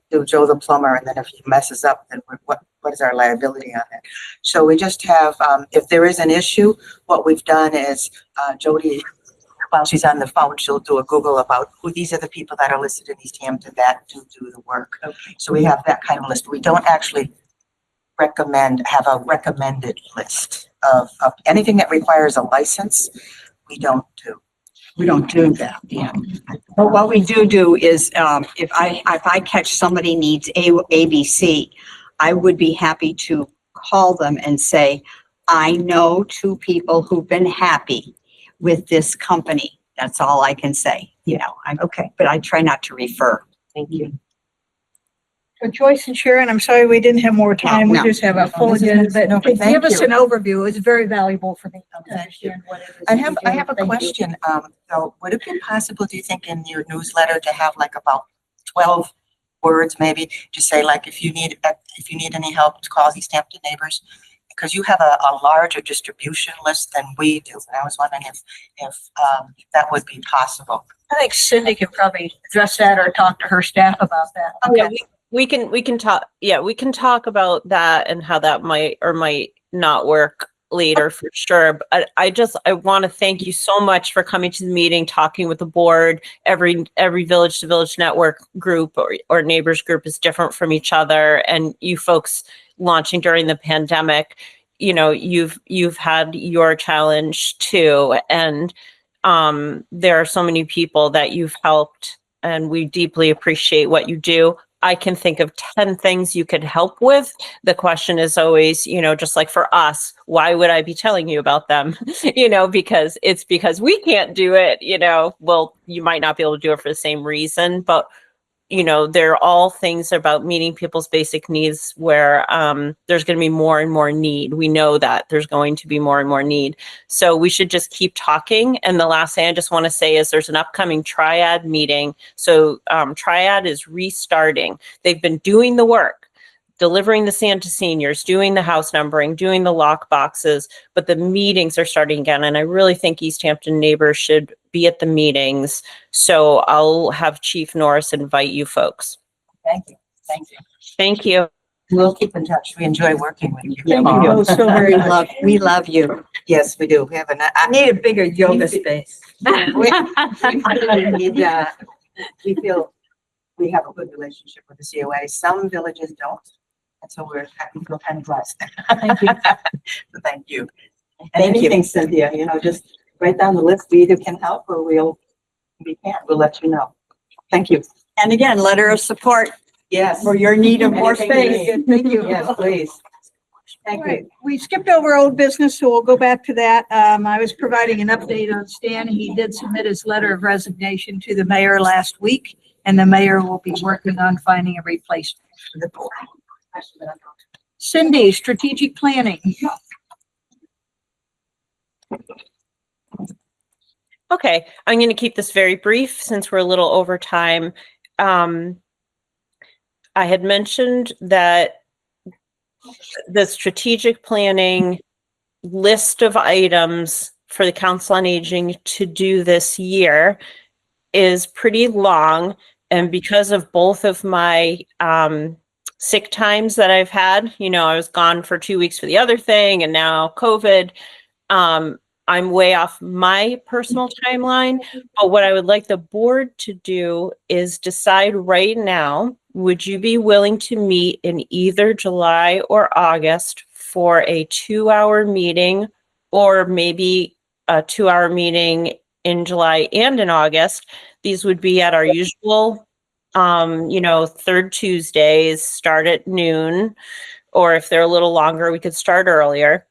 S11: do Joe the plumber, and then if he messes up, then what is our liability on it? So we just have, if there is an issue, what we've done is Jody, while she's on the phone, she'll do a Google about who these are the people that are listed in Easthampton that do the work. Okay. So we have that kind of list. We don't actually have a recommended list of anything that requires a license. We don't do.
S12: We don't do that, yeah. But what we do is, if I catch somebody needs ABC, I would be happy to call them and say, I know 2 people who've been happy with this company. That's all I can say, you know,
S11: Okay,
S12: but I try not to refer.
S11: thank you.
S2: So Joyce and Sharon, I'm sorry we didn't have more time. We
S12: No.
S2: just have a full
S11: This is-
S2: agenda,
S11: no,
S2: but
S11: thank
S2: give us
S11: you.
S2: an overview. It's very valuable for me to
S11: Thank you.
S2: understand what it is.
S11: I
S2: that
S11: have,
S2: you
S11: I
S2: do.
S11: have a
S2: Thank you.
S11: question. So would it be possible, do you think, in your newsletter to have like about 12 words, maybe, to say like, if you need any help, to call Easthampton neighbors? Because you have a larger distribution list than we do. And I was wondering if that would be possible.
S2: I think Cindy could probably address that or talk to her staff about that.
S7: Yeah, we can talk, yeah, we can talk about that and how that might or might not work later for sure. But I want to thank you so much for coming to the meeting, talking with the board. Every village to village network group or neighbors group is different from each other. And you folks launching during the pandemic, you know, you've had your challenge too. And there are so many people that you've helped, and we deeply appreciate what you do. I can think of 10 things you could help with. The question is always, you know, just like for us, why would I be telling you about them? You know, because we can't do it, you know. Well, you might not be able to do it for the same reason, but you know, they're all things about meeting people's basic needs where there's going to be more and more need. We know that there's going to be more and more need. So we should just keep talking. And the last thing I just want to say is there's an upcoming Triad meeting. So Triad is restarting. They've been doing the work, delivering the sand to seniors, doing the house numbering, doing the lock boxes, but the meetings are starting again. And I really think Easthampton neighbors should be at the meetings. So I'll have Chief Norris invite you folks.
S11: Thank you. Thank you.
S7: Thank you.
S11: We'll keep in touch. We enjoy working with you.
S12: Thank you so very much. We love you.
S11: Yes, we do. We have
S12: I need a bigger yoga space.
S11: we feel we have a good relationship with the COA. Some villages don't. And so we feel kind of blessed.
S2: Thank you.
S11: So thank you. And anything, Cynthia, you know, just write down the list. We either can help or we can't. We'll let you know. Thank you.
S12: And again, letter of support
S11: Yes.
S12: for your need of more
S11: Anything you
S12: space.
S11: need.
S2: Thank you.
S11: Yes, please. Thank
S2: Right.
S11: you.
S2: We skipped over old business, so we'll go back to that. I was providing an update on Stan. He did submit his letter of resignation to the mayor last week, and the mayor will be working on finding a replacement for the board. Cindy, strategic planning.
S7: Okay, I'm going to keep this very brief since we're a little over time. I had mentioned that the strategic planning list of items for the Council on Aging to do this year is pretty long. And because of both of my sick times that I've had, you know, I was gone for 2 weeks for the other thing and now COVID, I'm way off my personal timeline. But what I would like the board to do is decide right now, would you be willing to meet in either July or August for a 2-hour meeting, or maybe a 2-hour meeting in July and in August? These would be at our usual, you know, third Tuesdays, start at noon, or if they're a little longer, we could start earlier.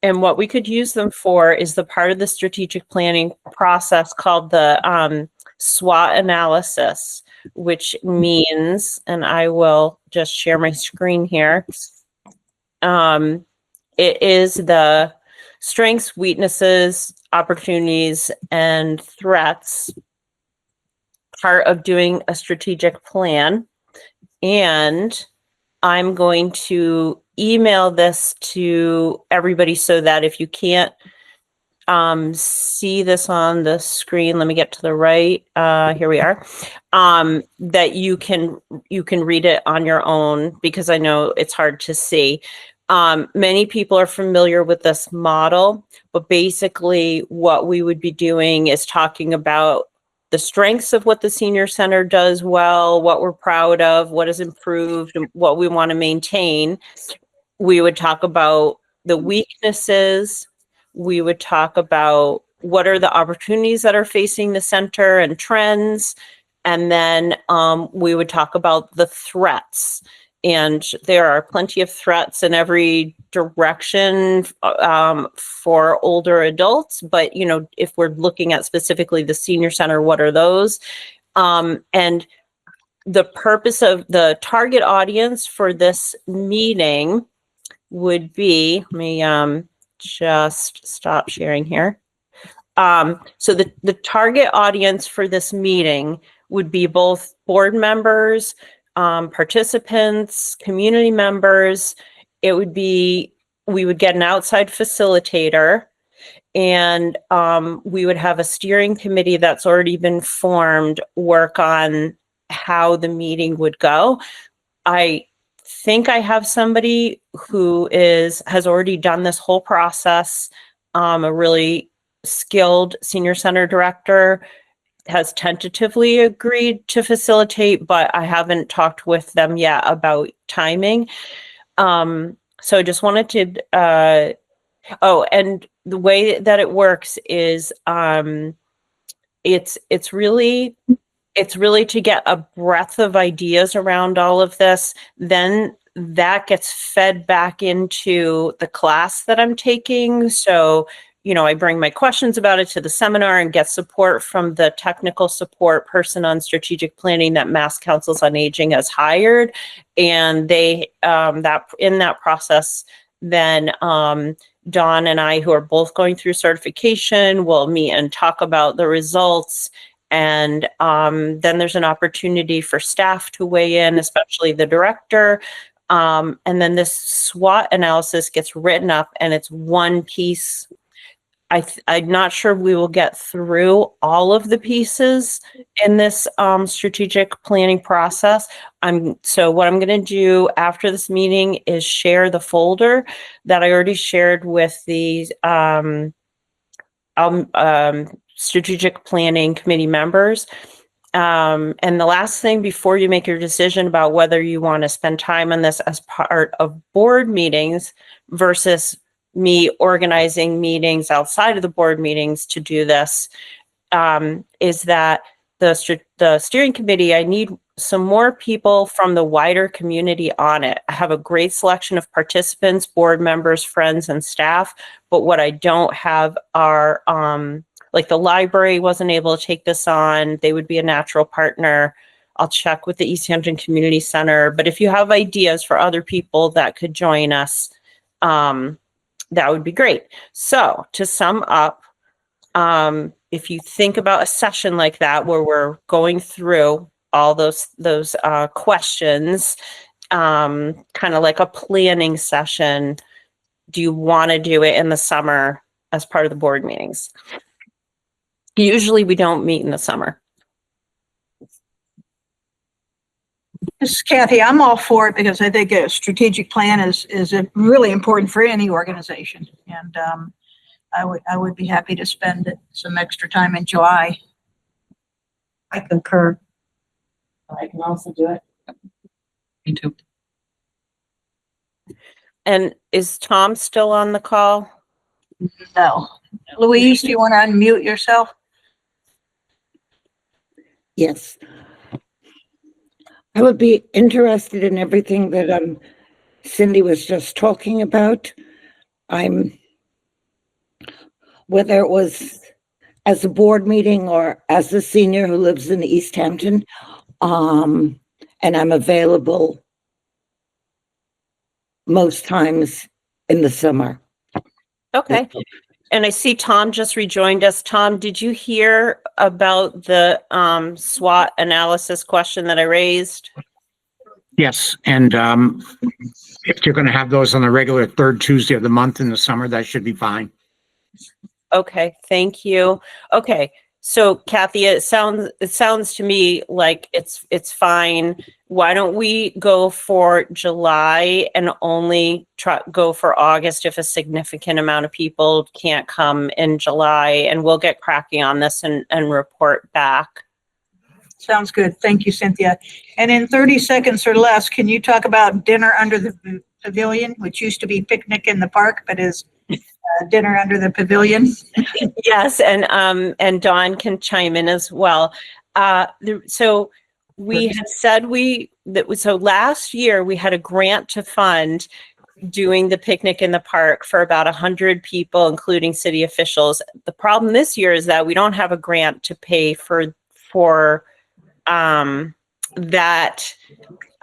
S7: And what we could use them for is the part of the strategic planning process called the SWOT analysis, which means, and I will just share my screen here. It is the strengths, weaknesses, opportunities, and threats part of doing a strategic plan. And I'm going to email this to everybody so that if you can't see this on the screen, let me get to the right, here we are, that you can read it on your own, because I know it's hard to see. Many people are familiar with this model, but basically what we would be doing is talking about the strengths of what the senior center does well, what we're proud of, what is improved, and what we want to maintain. we would talk about the weaknesses. We would talk about what are the opportunities that are facing the center and trends. And then we would talk about the threats. And there are plenty of threats in every direction for older adults. But, you know, if we're looking at specifically the senior center, what are those? And the purpose of the target audience for this meeting would be, let me just stop sharing here. So the target audience for this meeting would be both board members, participants, community members. It would be, we would get an outside facilitator, and we would have a steering committee that's already been formed work on how the meeting would go. I think I have somebody who has already done this whole process, a really skilled senior center director has tentatively agreed to facilitate, but I haven't talked with them yet about timing. So I just wanted to, and the way that it works is, it's really to get a breadth of ideas around all of this. Then that gets fed back into the class that I'm taking. So, you know, I bring my questions about it to the seminar and get support from the technical support person on strategic planning that Mass Councils on Aging has hired. And they, that in that process, then Dawn and I, who are both going through certification, will meet and talk about the results. And then there's an opportunity for staff to weigh in, especially the director. And then this SWOT analysis gets written up, and it's one piece. I'm not sure we will get through all of the pieces in this strategic planning process. So what I'm going to do after this meeting is share the folder that I already shared with the strategic planning committee members. And the last thing before you make your decision about whether you want to spend time on this as part of board meetings versus me organizing meetings outside of the board meetings to do this, is that the steering committee, I need some more people from the wider community on it. I have a great selection of participants, board members, friends, and staff, but what I don't have are, like the library wasn't able to take this on. They would be a natural partner. I'll check with the Easthampton Community Center, but if you have ideas for other people that could join us, that would be great. So to sum up, if you think about a session like that where we're going through all those questions, kind of like a planning session, do you want to do it in the summer as part of the board meetings? Usually we don't meet in the summer.
S2: This is Kathy. I'm all for it because I think a strategic plan is really important for any organization. And I would be happy to spend some extra time in July.
S4: I concur. I can also do it.
S1: Me too.
S7: And is Tom still on the call?
S2: No. Louise, do you want to unmute yourself?
S10: Yes. I would be interested in everything that Cindy was just talking about. Whether it was as a board meeting or as a senior who lives in Easthampton, and I'm available most times in the summer.
S7: Okay. And I see Tom just rejoined us. Tom, did you hear about the SWOT analysis question that I raised?
S5: Yes, and if you're going to have those on the regular third Tuesday of the month in the summer, that should be fine.
S7: Okay, thank you. Okay, so Kathy, it sounds to me like it's fine. Why don't we go for July and only go for August if a significant amount of people can't come in July, and we'll get cracking on this and report back.
S2: Sounds good. Thank you, Cynthia. And in 30 seconds or less, can you talk about dinner under the Pavilion, which used to be Picnic in the Park, but is Dinner Under the Pavilion.
S7: Yes, and Dawn can chime in as well. So we had said so last year we had a grant to fund doing the picnic in the park for about 100 people, including city officials. The problem this year is that we don't have a grant to pay for that.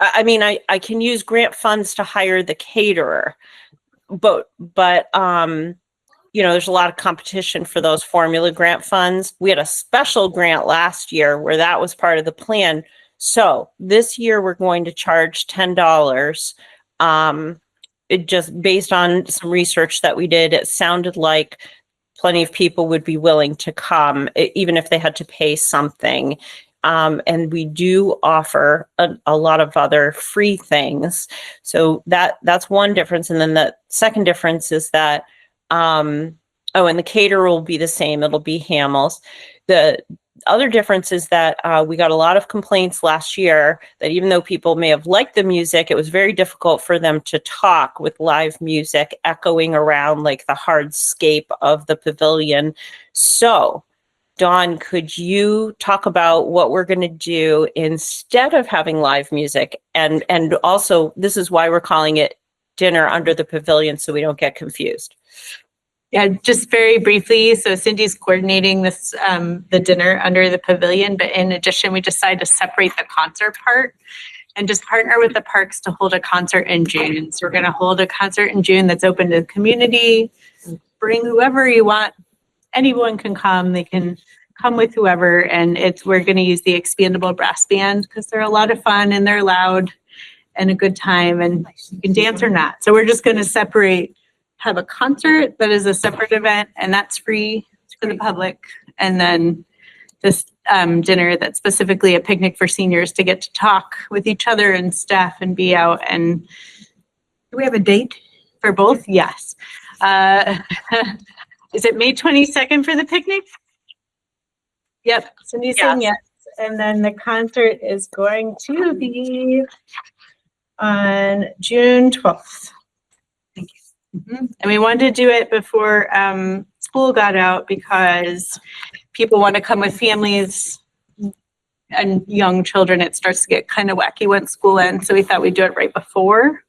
S7: I mean, I can use grant funds to hire the caterer, but there's a lot of competition for those formula grant funds. We had a special grant last year where that was part of the plan. So this year we're going to charge $10. It just based on some research that we did, it sounded like plenty of people would be willing to come, even if they had to pay something. And we do offer a lot of other free things. So that's one difference. And then the second difference is that, and the caterer will be the same. It'll be Hamels. The other difference is that we got a lot of complaints last year that even though people may have liked the music, it was very difficult for them to talk with live music echoing around like the hardscape of the pavilion. So, Dawn, could you talk about what we're going to do instead of having live music? And also, this is why we're calling it Dinner Under the Pavilion, so we don't get confused.
S8: Yeah, just very briefly. So Cindy's coordinating this, the Dinner Under the Pavilion, but in addition, we decided to separate the concert part and just partner with the parks to hold a concert in June. So we're going to hold a concert in June that's open to the community. Bring whoever you want. Anyone can come. They can come with whoever, and we're going to use the expandable brass band because they're a lot of fun and they're loud and a good time, and you can dance or not. So we're just going to have a concert that is a separate event, and that's free for the public, and then this dinner that's specifically a picnic for seniors to get to talk with each other and staff and be out. And
S2: Do we have a date?
S8: for both, yes. Is it May 22nd for the picnic? Yep, Cindy's saying yes. And then the concert is going to be on June 12th. Thank you. And we wanted to do it before school got out because people want to come with families and young children. It starts to get kind of wacky when school ends, so we thought we'd do it right before.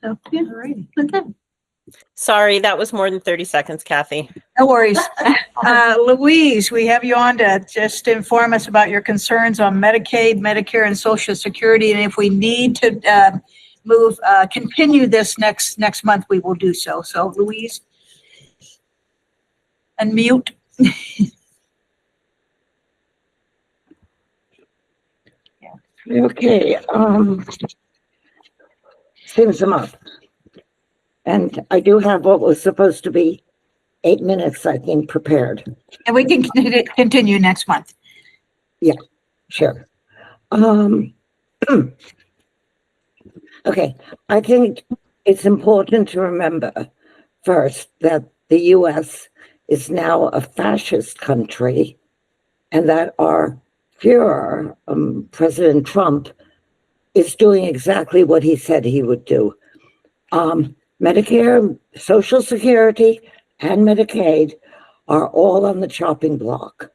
S8: So, yeah, all right. Okay.
S7: Sorry, that was more than 30 seconds, Kathy.
S2: No worries. Louise, we have you on to just inform us about your concerns on Medicaid, Medicare, and Social Security. And if we need to continue this next month, we will do so. So Louise, unmute.
S10: Okay, seems I'm up. And I do have what was supposed to be 8 minutes, I think, prepared.
S2: And we can continue next month.
S10: Yeah, sure. Okay, I think it's important to remember first that the US is now a fascist country and that our Führer, President Trump, is doing exactly what he said he would do. Medicare, Social Security, and Medicaid are all on the chopping block.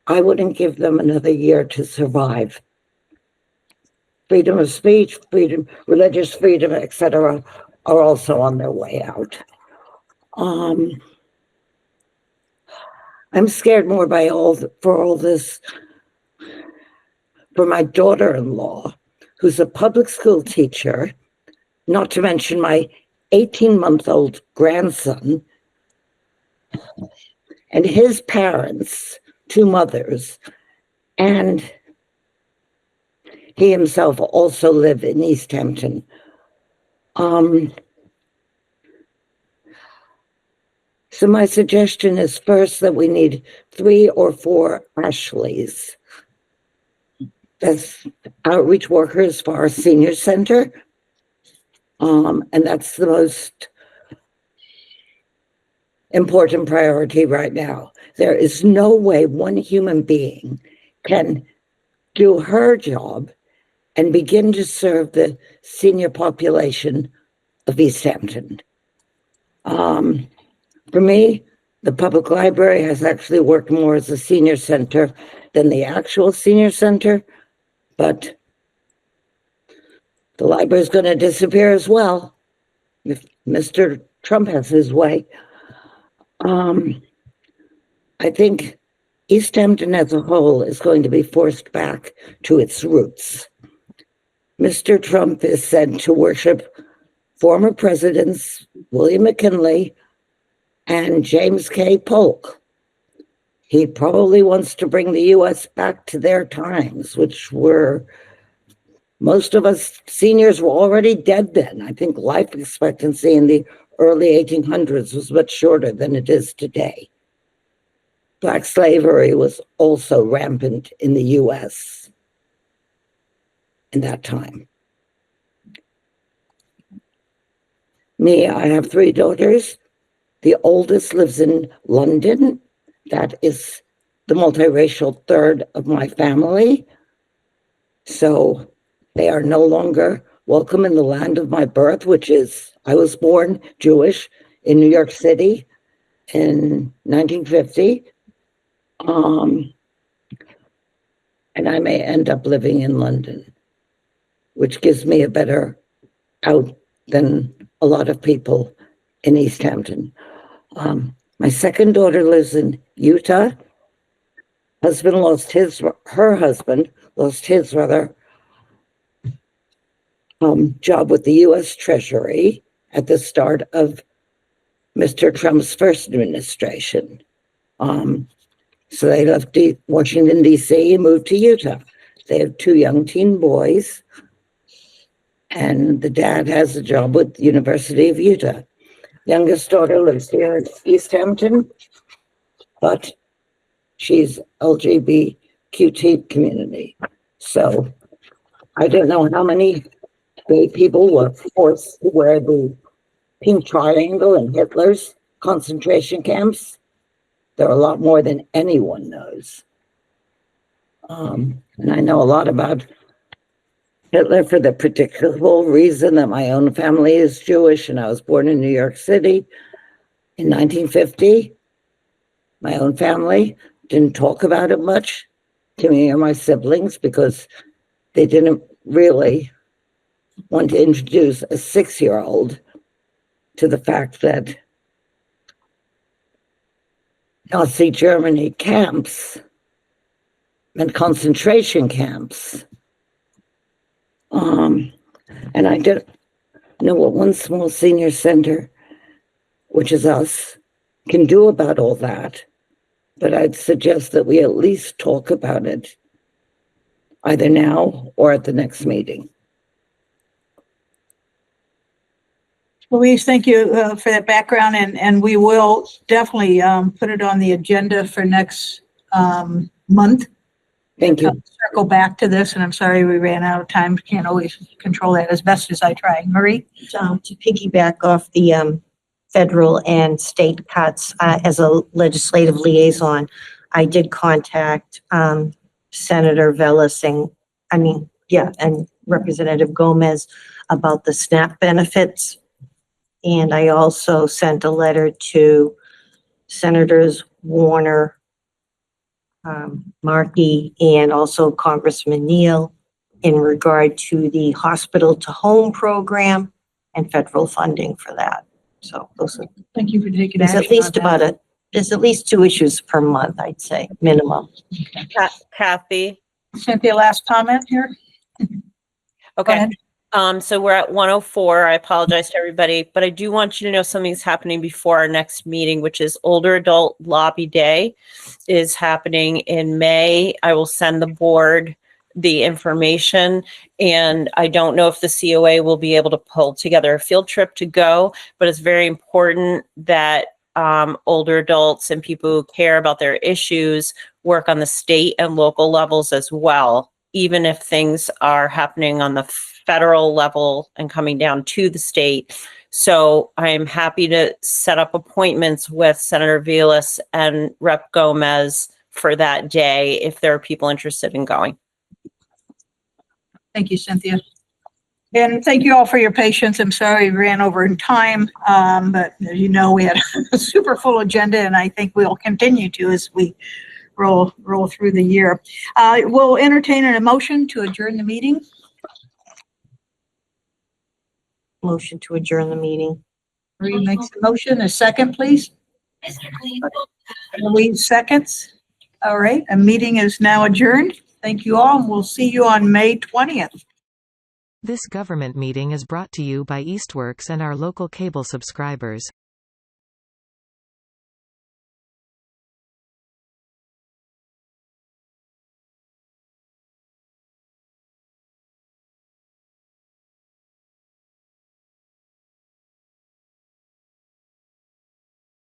S10: I wouldn't give them another year to survive. Freedom of speech, freedom, religious freedom, etc., are also on their way out. I'm scared more for all this for my daughter-in-law, who's a public school teacher, not to mention my 18-month-old grandson and his parents, two mothers, and he himself also live in Easthampton. So my suggestion is first that we need 3 or 4 Ashleys as outreach workers for our senior center. And that's the most important priority right now. There is no way one human being can do her job and begin to serve the senior population of Easthampton. For me, the public library has actually worked more as a senior center than the actual senior center, but the library is going to disappear as well if Mr. Trump has his way. I think Easthampton as a whole is going to be forced back to its roots. Mr. Trump is said to worship former presidents William McKinley and James K. Polk. He probably wants to bring the U.S. back to their times, which were, most of us seniors were already dead then. I think life expectancy in the early 1800s was much shorter than it is today. Black slavery was also rampant in the U.S. in that time. Me, I have 3 daughters. The oldest lives in London. That is the multiracial third of my family. So they are no longer welcome in the land of my birth, which is, I was born Jewish in New York City in 1950. And I may end up living in London, which gives me a better out than a lot of people in Easthampton. My second daughter lives in Utah. Her husband lost his job with the U.S. Treasury at the start of Mr. Trump's first administration. So they left Washington, D.C. and moved to Utah. They have 2 young teen boys, and the dad has a job with the University of Utah. Youngest daughter lives here in Easthampton, but she's LGBTQ community. So I don't know how many gay people were forced to wear the pink triangle in Hitler's concentration camps. There are a lot more than anyone knows. And I know a lot about Hitler for the predictable reason that my own family is Jewish and I was born in New York City in 1950. My own family didn't talk about it much to me or my siblings because they didn't really want to introduce a 6-year-old to the fact that Nazi Germany camps and concentration camps. And I don't know what one small senior center, which is us, can do about all that. But I'd suggest that we at least talk about it either now or at the next meeting.
S2: Louise, thank you for that background, and we will definitely put it on the agenda for next month.
S10: Thank you.
S2: I'll circle back to this, and I'm sorry we ran out of time. Can't always control that as best as I try. Marie?
S4: To piggyback off the federal and state cuts, as a legislative liaison, I did contact Senator Velas and Representative Gomez about the SNAP benefits. And I also sent a letter to Senators Warner, Markey, and also Congressman Neal in regard to the hospital to home program and federal funding for that. So those are,
S2: Thank you for taking
S4: there's
S2: action
S4: at least
S2: on that.
S4: there's at least 2 issues per month, I'd say, minimum.
S7: Kathy?
S2: Cynthia, last comment here? Go
S7: Okay.
S2: ahead.
S7: So we're at 1:04. I apologize to everybody, but I do want you to know something's happening before our next meeting, which is Older Adult Lobby Day is happening in May. I will send the board the information, and I don't know if the COA will be able to pull together a field trip to go, but it's very important that older adults and people who care about their issues work on the state and local levels as well, even if things are happening on the federal level and coming down to the state. So I am happy to set up appointments with Senator Velas and Rep. Gomez for that day if there are people interested in going.
S2: Thank you, Cynthia. And thank you all for your patience. I'm sorry we ran over in time, but as you know, we had a super full agenda, and I think we'll continue to as we roll through the year. We'll entertain a motion to adjourn the meeting.
S4: Motion to adjourn the meeting.
S2: Marie makes the motion. A second, please. Louise seconds. All right, a meeting is now adjourned. Thank you all, and we'll see you on May 20th.
S1: This government meeting is brought to you by Eastworks and our local cable subscribers.